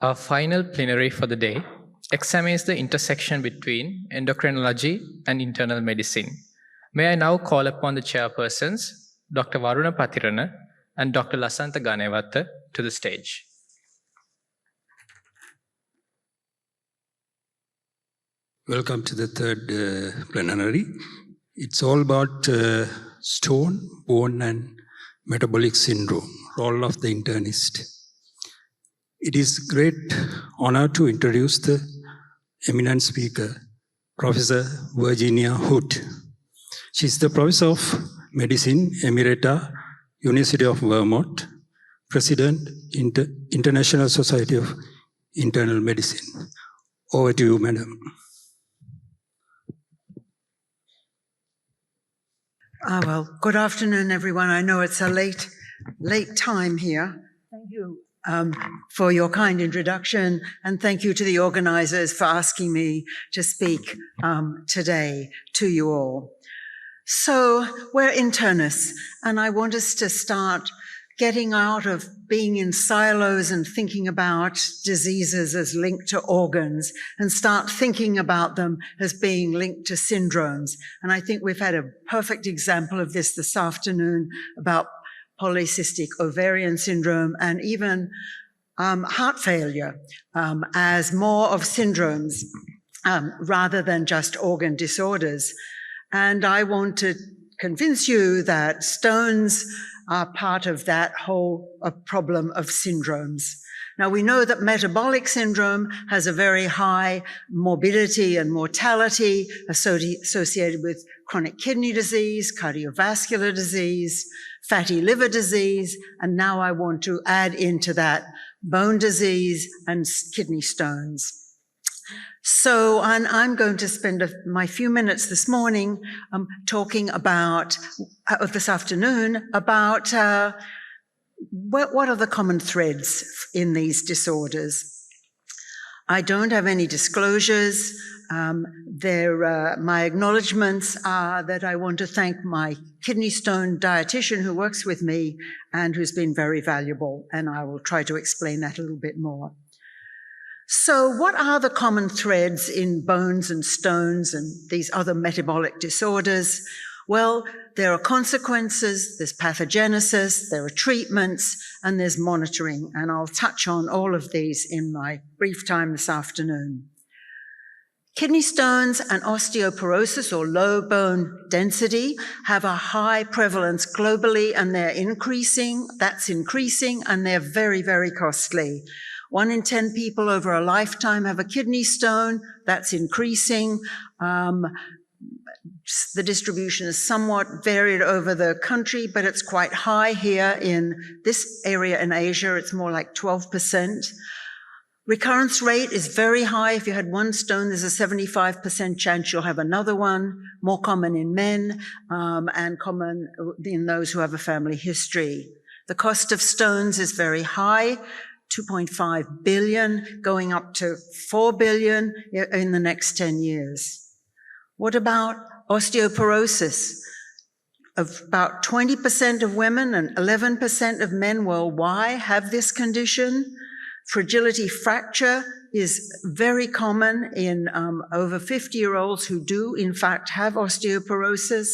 Our final plenary for the day examines the intersection between endocrinology and internal medicine. May I now call upon the chairpersons, Dr. Varuna Pathirana and Dr. Lasantha Ganevatha, to the stage. Welcome to the third plenary. It's all about stone, bone and metabolic syndrome, role of the internist. It is a great honor to introduce the eminent speaker, Professor Virginia Hood. She's the Professor of Medicine, Emerita, University of Vermont, President, International Society of Internal Medicine. Over to you, Madam. Well, good afternoon, everyone. I know it's a late time here. Thank you for your kind introduction, and thank you to the organizers for asking me to speak today to you all. So we're internists, and I want us to start getting out of being in silos and thinking about diseases as linked to organs and start thinking about them as being linked to syndromes. And I think we've had a perfect example of this afternoon about polycystic ovarian syndrome and even heart failure as more of syndromes rather than just organ disorders. And I want to convince you that stones are part of that whole problem of syndromes. Now, we know that metabolic syndrome has a very high morbidity and mortality associated with chronic kidney disease, cardiovascular disease, fatty liver disease, and now I want to add into that bone disease and kidney stones. So I'm going to spend my few minutes this morning talking about, this afternoon, about what are the common threads in these disorders. I don't have any disclosures. My acknowledgements are that I want to thank my kidney stone dietitian who works with me and who's been very valuable, and I will try to explain that a little bit more. So what are the common threads in bones and stones and these other metabolic disorders? Well, there are consequences, there's pathogenesis, there are treatments, and there's monitoring, and I'll touch on all of these in my brief time this afternoon. Kidney stones and osteoporosis, or low bone density, have a high prevalence globally, and they're increasing. That's increasing, and they're very, very costly. 1 in 10 people over a lifetime have a kidney stone. That's increasing. The distribution is somewhat varied over the country, but it's quite high here in this area in Asia. It's more like 12%. Recurrence rate is very high. If you had 1 stone, there's a 75% chance you'll have another one, more common in men and common in those who have a family history. The cost of stones is very high. 2.5 billion, going up to 4 billion in the next 10 years. What about osteoporosis? About 20% of women and 11% of men worldwide have this condition. Fragility fracture is very common in over 50-year-olds who do, in fact, have osteoporosis.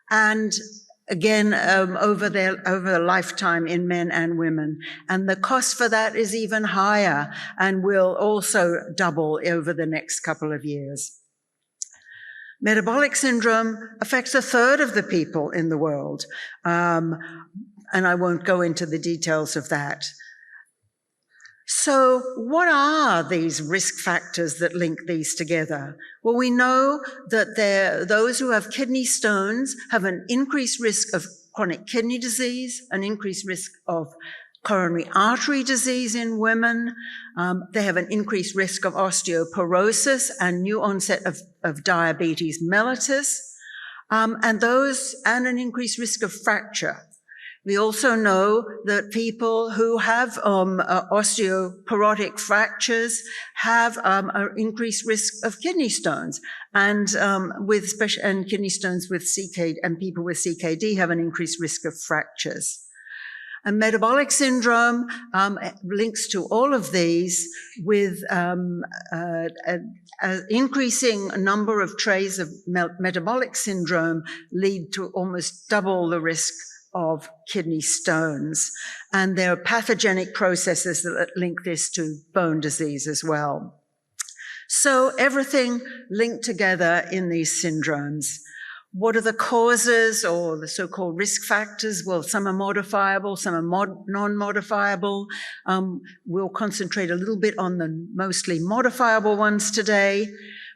And again, over a lifetime in men and women. And the cost for that is even higher and will also double over the next couple of years. Metabolic syndrome affects 1/3 of the people in the world. And I won't go into the details of that. So what are these risk factors that link these together? Well, we know that those who have kidney stones have an increased risk of chronic kidney disease, an increased risk of coronary artery disease in women. They have an increased risk of osteoporosis and new onset of diabetes mellitus, and an increased risk of fracture. We also know that people who have osteoporotic fractures have an increased risk of kidney stones, and kidney stones with CKD, and people with CKD have an increased risk of fractures. And metabolic syndrome links to all of these with an increasing number of traits of metabolic syndrome lead to almost double the risk of kidney stones. And there are pathogenic processes that link this to bone disease as well. So everything linked together in these syndromes. What are the causes or the so-called risk factors? Well, some are modifiable, some are non-modifiable. We'll concentrate a little bit on the mostly modifiable ones today.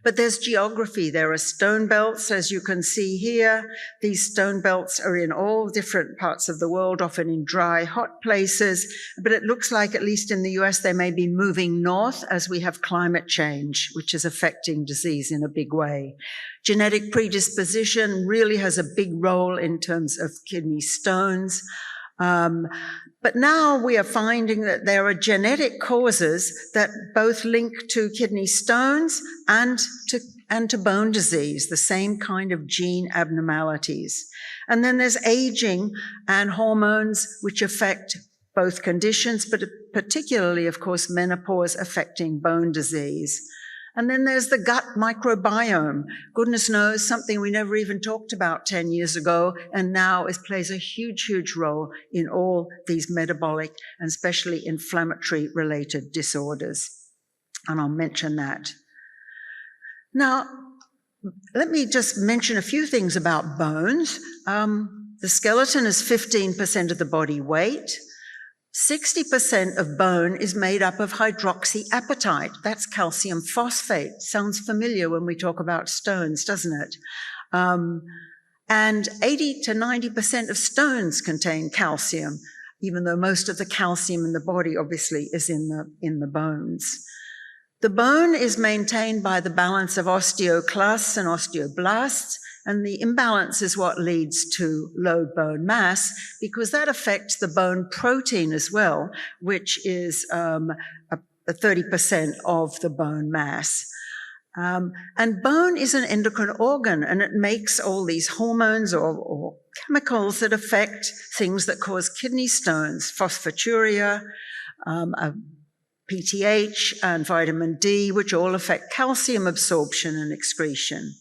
But there's geography. There are stone belts, as you can see here. These stone belts are in all different parts of the world, often in dry, hot places. But it looks like, at least in the US, they may be moving north as we have climate change, which is affecting disease in a big way. Genetic predisposition really has a big role in terms of kidney stones. But now we are finding that there are genetic causes that both link to kidney stones and to bone disease, the same kind of gene abnormalities. And then there's aging and hormones which affect both conditions, but particularly, of course, menopause affecting bone disease. And then there's the gut microbiome. Goodness knows, something we never even talked about 10 years ago, and now it plays a huge, huge role in all these metabolic and especially inflammatory related disorders. And I'll mention that. Now, let me just mention a few things about bones. The skeleton is 15% of the body weight. 60% of bone is made up of hydroxyapatite. That's calcium phosphate. Sounds familiar when we talk about stones, doesn't it? And 80 to 90% of stones contain calcium, even though most of the calcium in the body obviously is in the bones. The bone is maintained by the balance of osteoclasts and osteoblasts, and the imbalance is what leads to low bone mass, because that affects the bone protein as well, which is 30% of the bone mass. And bone is an endocrine organ, and it makes all these hormones or chemicals that affect things that cause kidney stones, phosphaturia, PTH, and vitamin D, which all affect calcium absorption and excretion.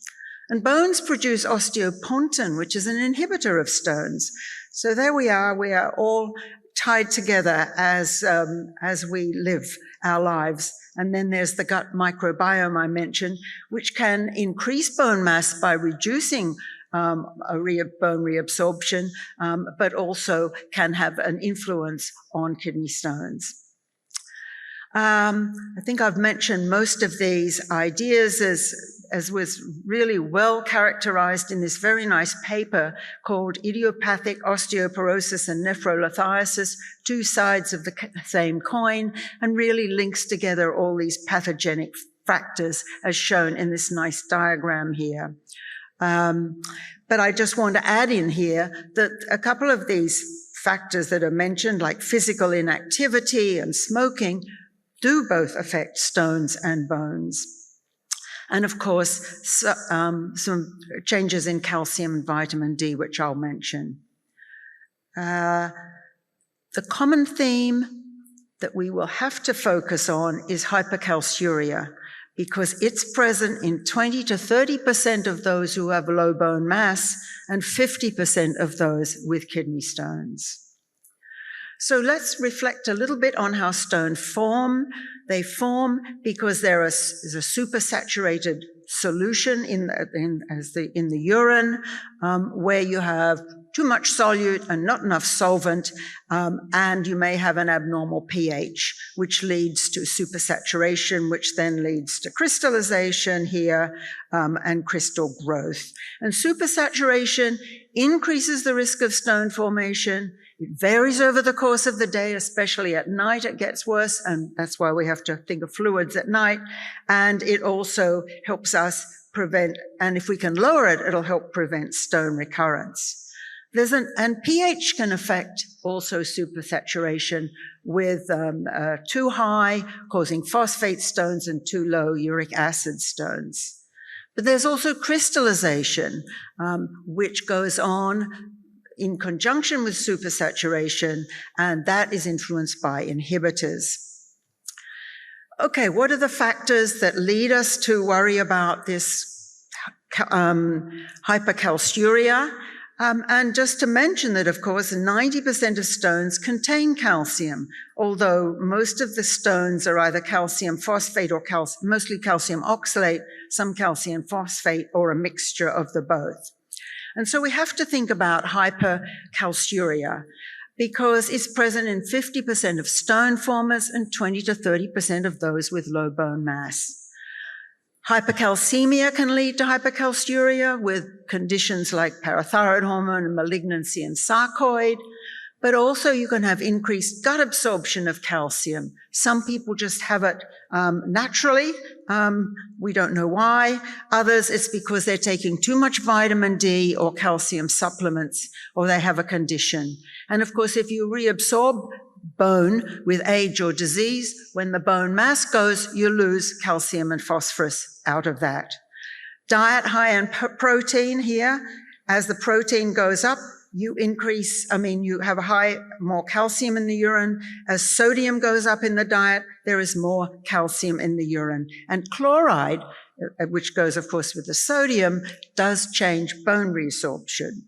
And bones produce osteopontin, which is an inhibitor of stones. So there we are all tied together as we live our lives. And then there's the gut microbiome I mentioned, which can increase bone mass by reducing bone reabsorption, but also can have an influence on kidney stones. I think I've mentioned most of these ideas as was really well characterized in this very nice paper called Idiopathic Osteoporosis and Nephrolithiasis, Two Sides of the Same Coin, and really links together all these pathogenic factors as shown in this nice diagram here. But I just want to add in here that a couple of these factors that are mentioned, like physical inactivity and smoking, do both affect stones and bones. And of course, some changes in calcium and vitamin D, which I'll mention. The common theme that we will have to focus on is hypercalciuria, because it's present in 20 to 30% of those who have low bone mass and 50% of those with kidney stones. So let's reflect a little bit on how stones form. They form because there is a supersaturated solution in the urine, where you have too much solute and not enough solvent, and you may have an abnormal pH, which leads to supersaturation, which then leads to crystallization here and crystal growth. And supersaturation increases the risk of stone formation. It varies over the course of the day, especially at night it gets worse, and that's why we have to think of fluids at night. And it also helps us prevent, and if we can lower it, it'll help prevent stone recurrence. And pH can affect also supersaturation with too high causing phosphate stones and too low uric acid stones. But there's also crystallization, which goes on in conjunction with supersaturation, and that is influenced by inhibitors. Okay, what are the factors that lead us to worry about this hypercalciuria? And just to mention that, of course, 90% of stones contain calcium, although most of the stones are either calcium phosphate or mostly calcium oxalate, some calcium phosphate, or a mixture of the both. And so we have to think about hypercalciuria because it's present in 50% of stone formers and 20 to 30% of those with low bone mass. Hypercalcemia can lead to hypercalciuria with conditions like parathyroid hormone and malignancy and sarcoid, but also you can have increased gut absorption of calcium. Some people just have it naturally. We don't know why. Others, it's because they're taking too much vitamin D or calcium supplements, or they have a condition. And of course, if you reabsorb bone with age or disease, when the bone mass goes, you lose calcium and phosphorus out of that. Diet high in protein here. As the protein goes up, you have more calcium in the urine. As sodium goes up in the diet, there is more calcium in the urine. And chloride, which goes, of course, with the sodium, does change bone resorption.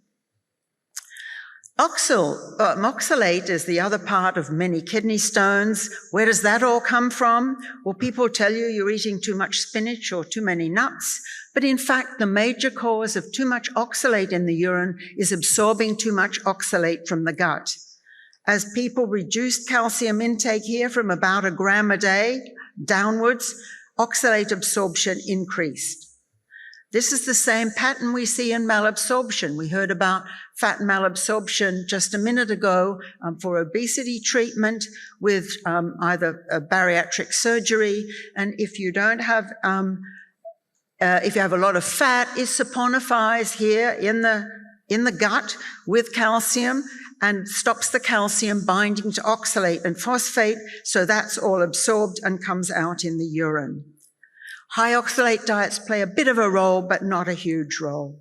Oxalate is the other part of many kidney stones. Where does that all come from? Well, people tell you you're eating too much spinach or too many nuts, but in fact, the major cause of too much oxalate in the urine is absorbing too much oxalate from the gut. As people reduced calcium intake here from about 1 gram a day downwards, oxalate absorption increased. This is the same pattern we see in malabsorption. We heard about fat malabsorption just a minute ago for obesity treatment with either a bariatric surgery. And if you don't have, if you have a lot of fat, it saponifies here in the gut with calcium and stops the calcium binding to oxalate and phosphate. So that's all absorbed and comes out in the urine. High oxalate diets play a bit of a role, but not a huge role.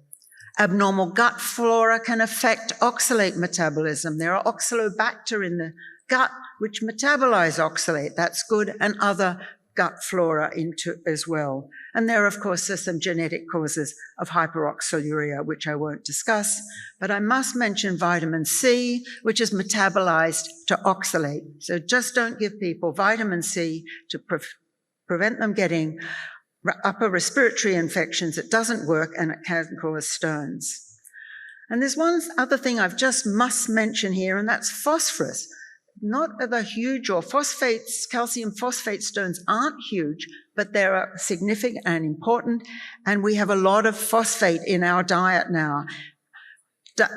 Abnormal gut flora can affect oxalate metabolism. There are oxalobacter in the gut which metabolize oxalate. That's good, and other gut flora into as well. And there, of course, are some genetic causes of hyperoxaluria, which I won't discuss, but I must mention vitamin C, which is metabolized to oxalate. So just don't give people vitamin C to prevent them getting upper respiratory infections. It doesn't work, and it can cause stones. And there's one other thing I've just must mention here, and that's phosphorus. Not the huge or phosphates, calcium phosphate stones aren't huge, but they are significant and important, and we have a lot of phosphate in our diet now.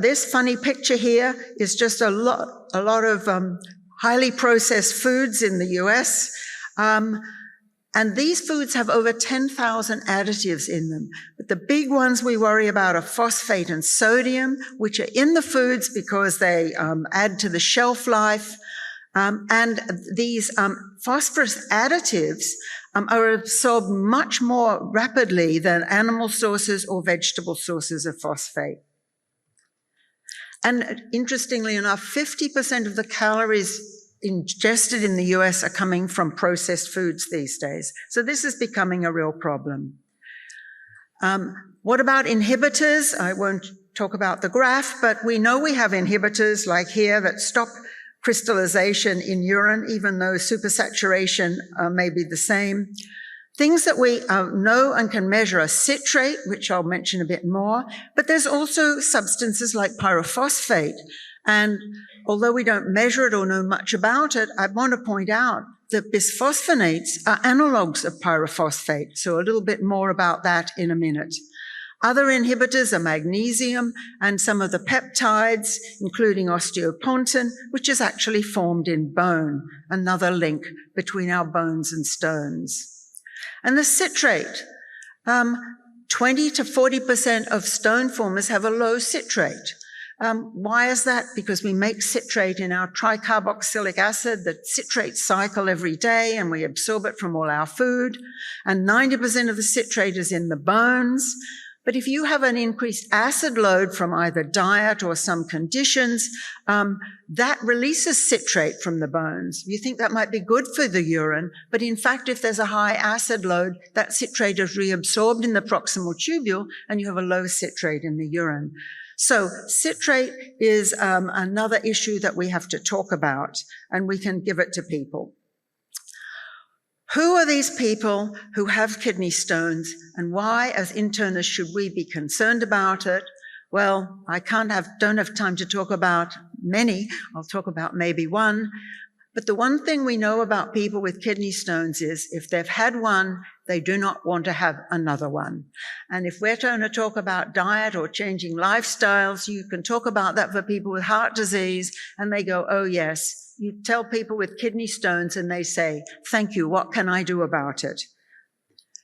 This funny picture here is just a lot of highly processed foods in the US. And these foods have over 10,000 additives in them. But the big ones we worry about are phosphate and sodium, which are in the foods because they add to the shelf life. And these phosphorus additives are absorbed much more rapidly than animal sources or vegetable sources of phosphate. And interestingly enough, 50% of the calories ingested in the US are coming from processed foods these days. So this is becoming a real problem. What about inhibitors? I won't talk about the graph, but we know we have inhibitors like here that stop crystallization in urine, even though supersaturation may be the same. Things that we know and can measure are citrate, which I'll mention a bit more, but there's also substances like pyrophosphate. And although we don't measure it or know much about it, I want to point out that bisphosphonates are analogues of pyrophosphate. So a little bit more about that in a minute. Other inhibitors are magnesium and some of the peptides, including osteopontin, which is actually formed in bone, another link between our bones and stones. And the citrate, 20 to 40% of stone formers have a low citrate. Why is that? Because we make citrate in our tricarboxylic acid, the citrate cycle every day, and we absorb it from all our food. And 90% of the citrate is in the bones. But if you have an increased acid load from either diet or some conditions, that releases citrate from the bones. You think that might be good for the urine, but in fact, if there's a high acid load, that citrate is reabsorbed in the proximal tubule, and you have a low citrate in the urine. So citrate is another issue that we have to talk about, and we can give it to people. Who are these people who have kidney stones, and why, as internists, should we be concerned about it? Well, I don't have time to talk about many. I'll talk about maybe one. But the one thing we know about people with kidney stones is if they've had one, they do not want to have another one. And if we're going to talk about diet or changing lifestyles, you can talk about that for people with heart disease, and they go, oh yes. You tell people with kidney stones and they say, thank you, what can I do about it?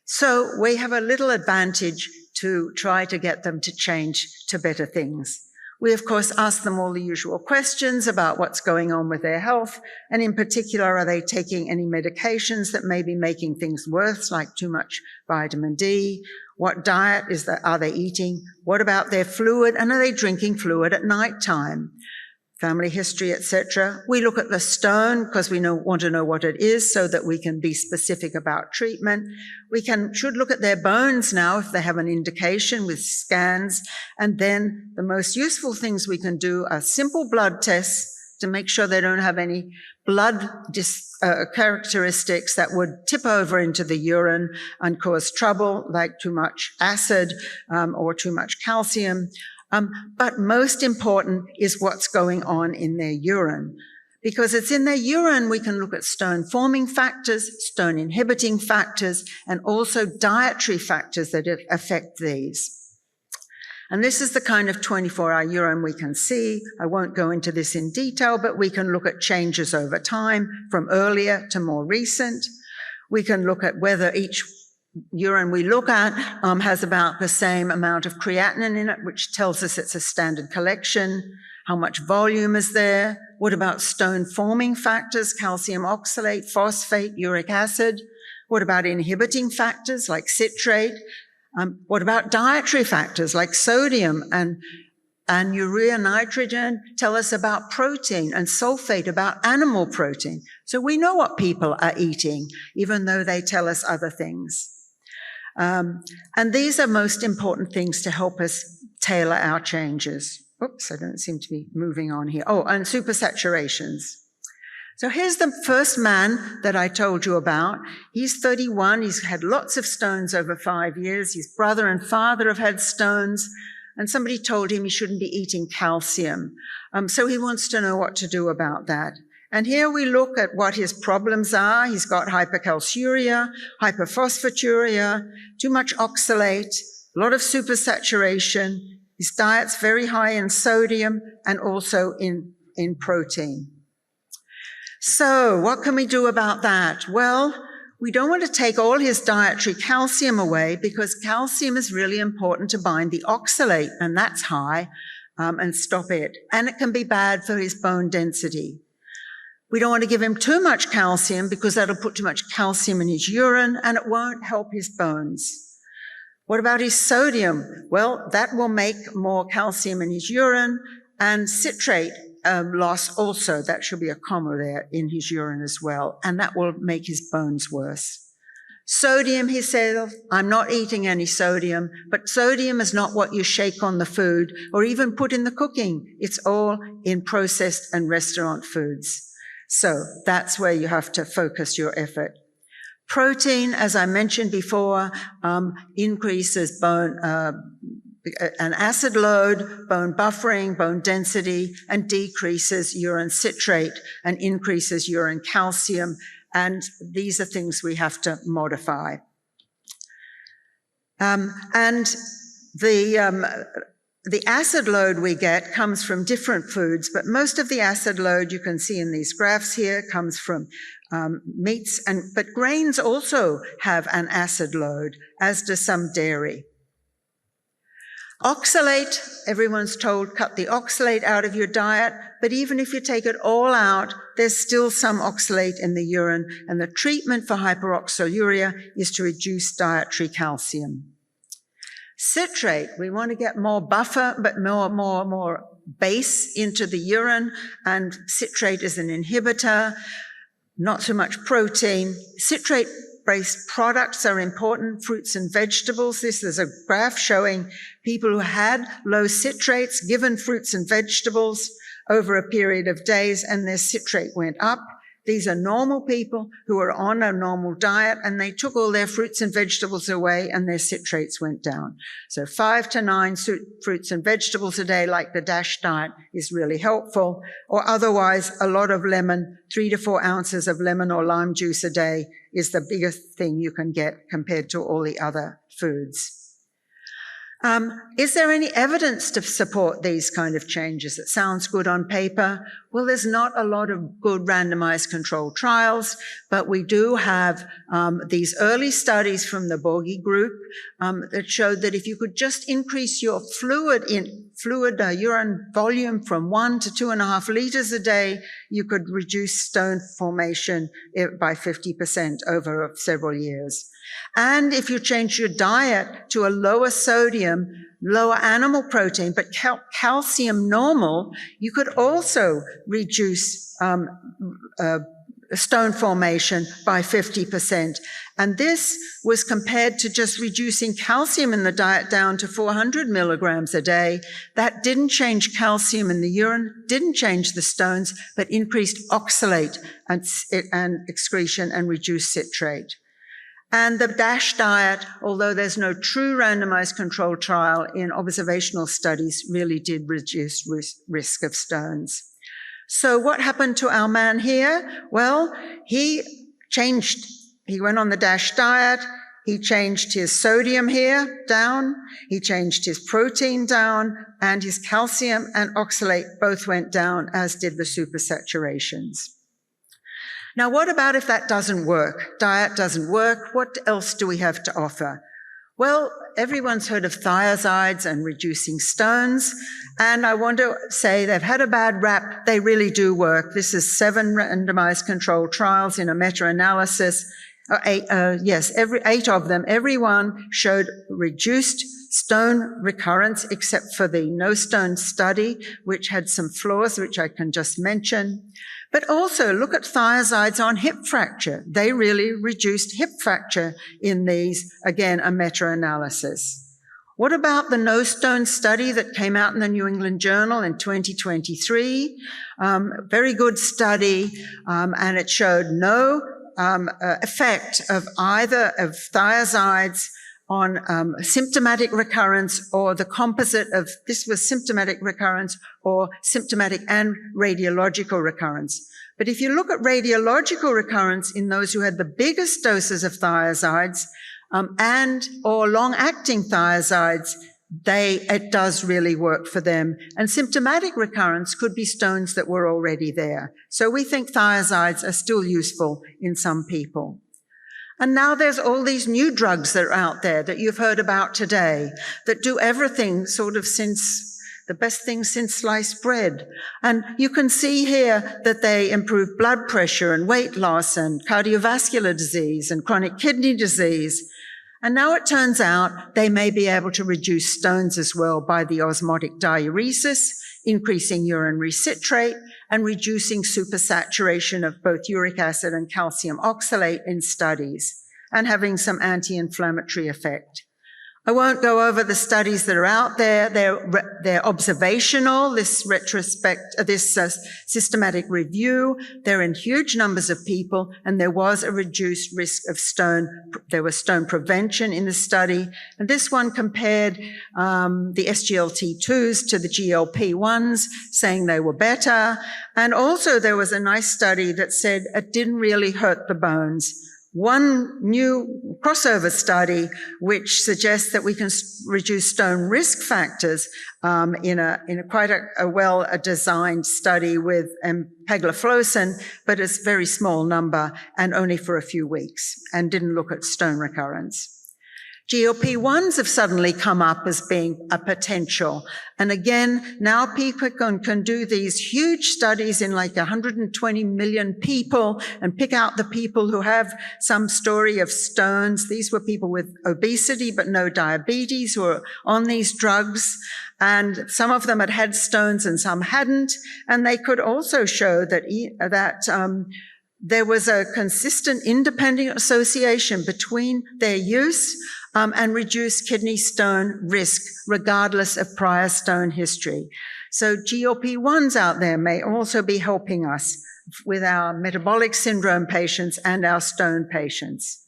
So we have a little advantage to try to get them to change to better things. We, of course, ask them all the usual questions about what's going on with their health, and in particular, are they taking any medications that may be making things worse, like too much vitamin D? What diet are they eating? What about their fluid? And are they drinking fluid at night time? Family history, etc. We look at the stone because we want to know what it is so that we can be specific about treatment. We should look at their bones now if they have an indication with scans. And then the most useful things we can do are simple blood tests to make sure they don't have any blood characteristics that would tip over into the urine and cause trouble, like too much acid or too much calcium. But most important is what's going on in their urine. Because it's in their urine we can look at stone-forming factors, stone-inhibiting factors, and also dietary factors that affect these. And this is the kind of 24-hour urine we can see. I won't go into this in detail, but we can look at changes over time, from earlier to more recent. We can look at whether each urine we look at has about the same amount of creatinine in it, which tells us it's a standard collection. How much volume is there? What about stone-forming factors, calcium oxalate, phosphate, uric acid? What about inhibiting factors like citrate? What about dietary factors like sodium and urea nitrogen? Tell us about protein, and sulfate about animal protein. So we know what people are eating, even though they tell us other things. And these are most important things to help us tailor our changes. Oops, I don't seem to be moving on here. Oh, and supersaturations. So here's the first man that I told you about. He's 31. He's had lots of stones over 5 years. His brother and father have had stones. And somebody told him he shouldn't be eating calcium. So he wants to know what to do about that. And here we look at what his problems are. He's got hypercalciuria, hyperphosphaturia, too much oxalate, a lot of supersaturation. His diet's very high in sodium and also in protein. So what can we do about that? Well, we don't want to take all his dietary calcium away, because calcium is really important to bind the oxalate, and that's high, and stop it. And it can be bad for his bone density. We don't want to give him too much calcium, because that'll put too much calcium in his urine and it won't help his bones. What about his sodium? Well, that will make more calcium in his urine, and citrate loss also. That should be a comma there in his urine as well, and that will make his bones worse. Sodium, he said, I'm not eating any sodium, but sodium is not what you shake on the food or even put in the cooking. It's all in processed and restaurant foods. So that's where you have to focus your effort. Protein, as I mentioned before, increases bone, an acid load, bone buffering, bone density, and decreases urine citrate and increases urine calcium. And these are things we have to modify. And the acid load we get comes from different foods, but most of the acid load you can see in these graphs here comes from meats, but grains also have an acid load, as does some dairy. Oxalate, everyone's told, cut the oxalate out of your diet, but even if you take it all out, there's still some oxalate in the urine, and the treatment for hyperoxaluria is to reduce dietary calcium. Citrate, we want to get more buffer, but more base into the urine, and citrate is an inhibitor, not so much protein. Citrate-based products are important, fruits and vegetables. This is a graph showing people who had low citrates given fruits and vegetables over a period of days, and their citrate went up. These are normal people who are on a normal diet, and they took all their fruits and vegetables away and their citrates went down. So 5 to 9 fruits and vegetables a day, like the DASH diet, is really helpful. Or otherwise, a lot of lemon, 3 to 4 ounces of lemon or lime juice a day is the biggest thing you can get compared to all the other foods. Is there any evidence to support these kind of changes? It sounds good on paper. Well, there's not a lot of good randomized controlled trials, but we do have these early studies from the Borghi group that showed that if you could just increase your urine volume from 1 to 2.5 liters a day, you could reduce stone formation by 50% over several years. And if you change your diet to a lower sodium, lower animal protein, but calcium normal, you could also reduce stone formation by 50%. And this was compared to just reducing calcium in the diet down to 400 milligrams a day. That didn't change calcium in the urine, didn't change the stones, but increased oxalate and excretion and reduced citrate. And the DASH diet, although there's no true randomized controlled trial in observational studies, really did reduce risk of stones. So what happened to our man here? Well, he went on the DASH diet, he changed his sodium here down, he changed his protein down, and his calcium and oxalate both went down, as did the supersaturations. Now, what about if that doesn't work? Diet doesn't work. What else do we have to offer? Well, everyone's heard of thiazides and reducing stones. And I want to say they've had a bad rap. They really do work. This is 7 randomized controlled trials in a meta-analysis. 8 of them. Everyone showed reduced stone recurrence, except for the no stone study, which had some flaws, which I can just mention. But also look at thiazides on hip fracture. They really reduced hip fracture in these, again, a meta-analysis. What about the no stone study that came out in the New England Journal in 2023? Very good study, and it showed no effect of either of thiazides on symptomatic recurrence, or the composite of this was symptomatic recurrence or symptomatic and radiological recurrence. But if you look at radiological recurrence in those who had the biggest doses of thiazides and or long-acting thiazides, it does really work for them. And symptomatic recurrence could be stones that were already there. So we think thiazides are still useful in some people. And now there's all these new drugs that are out there that you've heard about today that do everything sort of the best thing since sliced bread. And you can see here that they improve blood pressure and weight loss and cardiovascular disease and chronic kidney disease. And now it turns out they may be able to reduce stones as well by the osmotic diuresis, increasing urinary citrate, and reducing supersaturation of both uric acid and calcium oxalate in studies, and having some anti-inflammatory effect. I won't go over the studies that are out there. They're observational, this systematic review. They're in huge numbers of people, and there was a reduced risk of stone. There was stone prevention in the study. And this one compared the SGLT2s to the GLP-1s, saying they were better. And also there was a nice study that said it didn't really hurt the bones. One new crossover study which suggests that we can reduce stone risk factors in quite a well-designed study with empagliflozin, but it's a very small number and only for a few weeks, and didn't look at stone recurrence. GLP-1s have suddenly come up as being a potential. And again, now people can do these huge studies in like 120 million people and pick out the people who have some story of stones. These were people with obesity but no diabetes who were on these drugs. And some of them had had stones and some hadn't. And they could also show that there was a consistent independent association between their use and reduced kidney stone risk, regardless of prior stone history. So GLP-1s out there may also be helping us with our metabolic syndrome patients and our stone patients.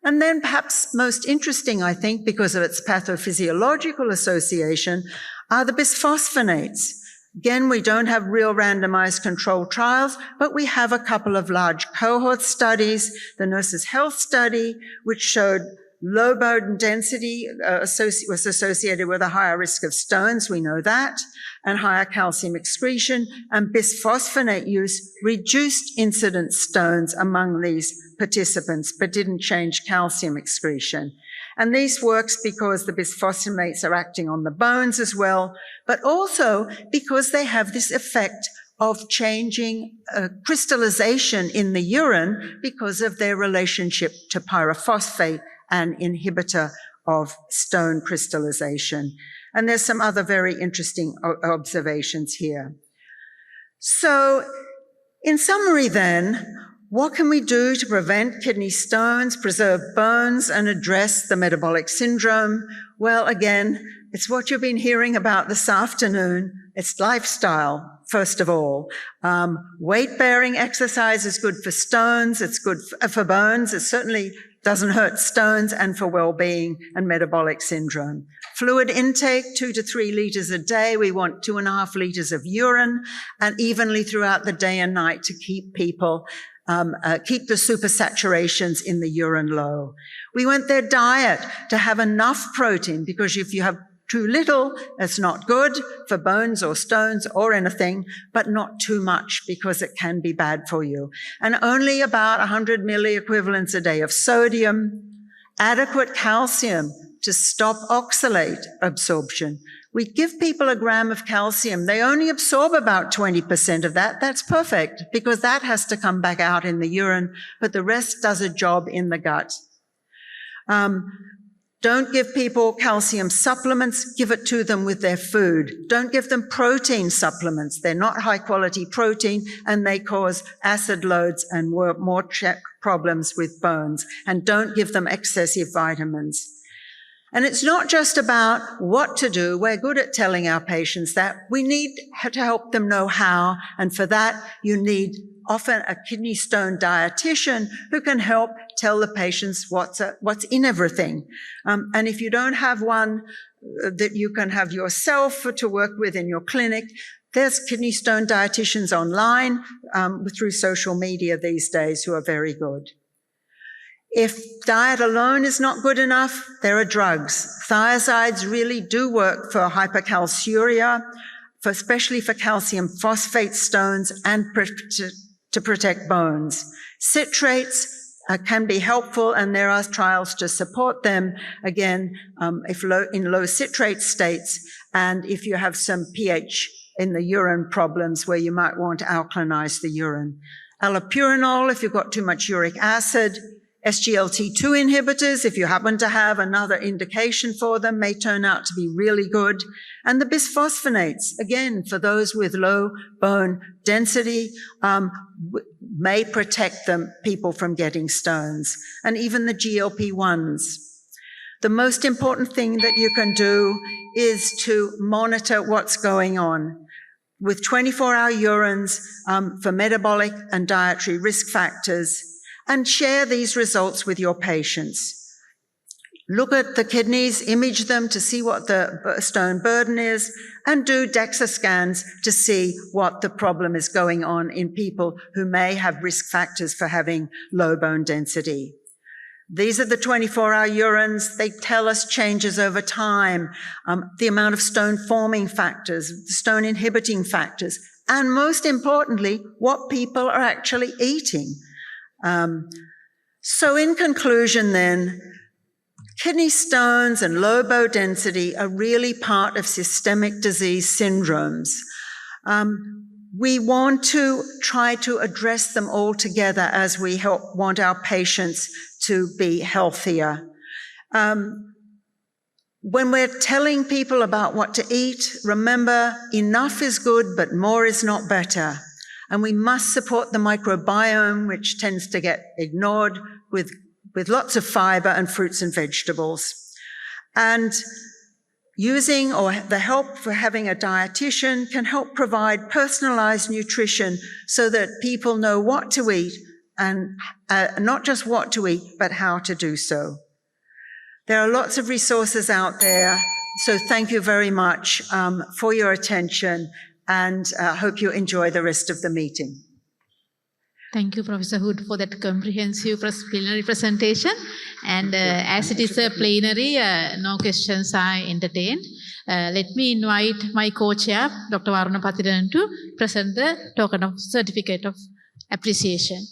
And then perhaps most interesting, I think, because of its pathophysiological association, are the bisphosphonates. Again, we don't have real randomized controlled trials, but we have a couple of large cohort studies. The Nurses' Health Study, which showed low bone density was associated with a higher risk of stones, we know that, and higher calcium excretion, and bisphosphonate use reduced incident stones among these participants, but didn't change calcium excretion. And this works because the bisphosphonates are acting on the bones as well, but also because they have this effect of changing crystallization in the urine because of their relationship to pyrophosphate, an inhibitor of stone crystallization. And there's some other very interesting observations here. So, in summary then, what can we do to prevent kidney stones, preserve bones, and address the metabolic syndrome? Well, again, it's what you've been hearing about this afternoon. It's lifestyle, first of all. Weight-bearing exercise is good for stones. It's good for bones. It certainly doesn't hurt stones, and for well-being and metabolic syndrome. Fluid intake, 2 to 3 liters a day. We want 2.5 liters of urine, and evenly throughout the day and night to keep people keep the supersaturations in the urine low. We want their diet to have enough protein, because if you have too little, it's not good for bones or stones or anything, but not too much because it can be bad for you. And only about 100 milliequivalents a day of sodium, adequate calcium to stop oxalate absorption. We give people a gram of calcium. They only absorb about 20% of that. That's perfect because that has to come back out in the urine, but the rest does a job in the gut. Don't give people calcium supplements. Give it to them with their food. Don't give them protein supplements. They're not high quality protein and they cause acid loads and more problems with bones. And don't give them excessive vitamins. And it's not just about what to do. We're good at telling our patients that. We need to help them know how. And for that, you need often a kidney stone dietitian who can help tell the patients what's in everything. And if you don't have one that you can have yourself to work with in your clinic, there's kidney stone dietitians online through social media these days who are very good. If diet alone is not good enough, there are drugs. Thiazides really do work for hypercalciuria, especially for calcium phosphate stones and to protect bones. Citrates can be helpful, and there are trials to support them, again, in low citrate states, and if you have some pH in the urine problems where you might want to alkalinize the urine. Allopurinol, if you've got too much uric acid. SGLT2 inhibitors, if you happen to have another indication for them, may turn out to be really good. And the bisphosphonates, again, for those with low bone density, may protect people from getting stones. And even the GLP-1s. The most important thing that you can do is to monitor what's going on with 24-hour urines for metabolic and dietary risk factors, and share these results with your patients. Look at the kidneys, image them to see what the stone burden is, and do DEXA scans to see what the problem is going on in people who may have risk factors for having low bone density. These are the 24-hour urines. They tell us changes over time, the amount of stone-forming factors, stone-inhibiting factors, and most importantly, what people are actually eating. So in conclusion then, Kidney stones and low bone density are really part of systemic disease syndromes. We want to try to address them all together as we want our patients to be healthier. When we're telling people about what to eat, remember, enough is good, but more is not better. And we must support the microbiome, which tends to get ignored, with lots of fiber and fruits and vegetables. And using or the help for having a dietitian can help provide personalized nutrition so that people know what to eat, and not just what to eat, but how to do so. There are lots of resources out there, so thank you very much for your attention, and hope you enjoy the rest of the meeting. Thank you, Professor Hood, for that comprehensive plenary presentation. And as it is a plenary, no questions are entertained. Let me invite my co-chair, Dr. Varuna Pathiran, to present the token of certificate of appreciation.